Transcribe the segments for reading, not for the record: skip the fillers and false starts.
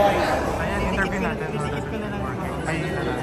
Ayan, interview natin. Ayun na lang.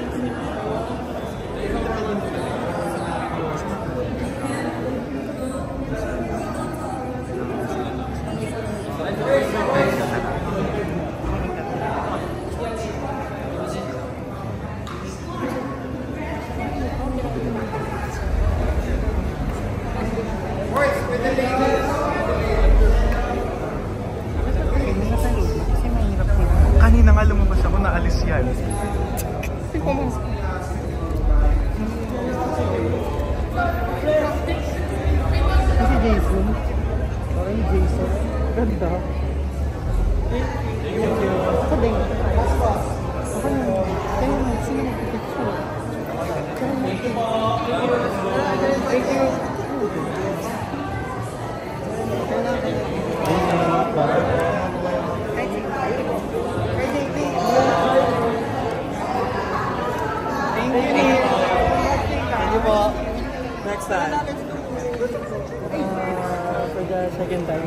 Kanina nga lumabas ako, naalis yan. Kasi Jason. Okay, Jason. Ganda. Ako din. Ako naman. Kaya naman, sino nagpipicture? Thank you. Next time. For the second time,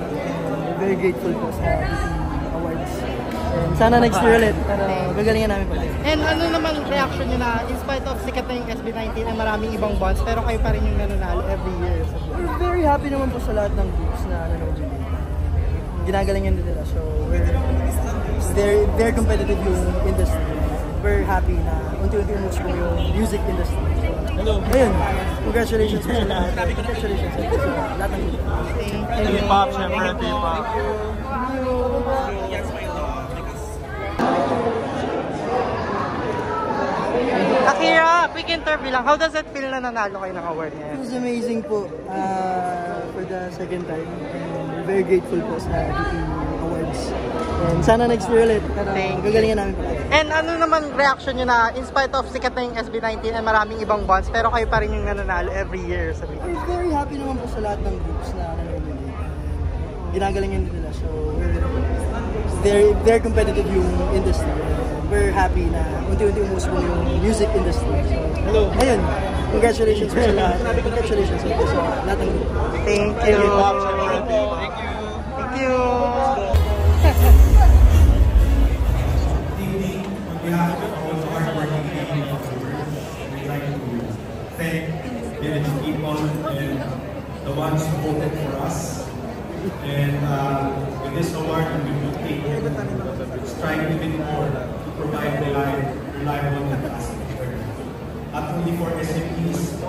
very grateful po sa BT Awards. And sana next year ulit, para gagalingan namin pala. And ano naman reaction nyo na in spite of sikat na yung SB19 ay maraming ibang bonds pero kayo pa rin yung nananalo every year? We're very happy naman po sa lahat ng groups na nanonood din. Ginagalingan din nila. So we're very competitive yung industry. We're happy na unti-unti umusbong yung music industry. So, ayun, congratulations sa lahat. Congratulations sa lahat ng group. Thank you. T-pop, syempre, T-pop. Akira, quick interview lang. How does it feel na nanalo kayo ng award ngayon? It was amazing po for the second time. And we're very grateful po sa BT Awards. And sana next year ulit, para gagalingan namin pala. And ano naman reaction nyo na in spite of sikat na yung SB19 ay maraming ibang bonds pero kayo pa rin yung nananalo every year? We're very happy naman po sa lahat ng groups na nanonood din. Ginagalingan din nila. So we're very competitive yung industry. We're happy na unti-unti umusbong yung music industry. So, ayun, congratulations sa lahat. Congratulations sa lahat ng group. Thank you. Thank you. On behalf of all the hardworking people, we'd like to thank Village people and the ones who voted for us. And with this award, we will take strive even more to provide reliable and fast. Not only for SMEs,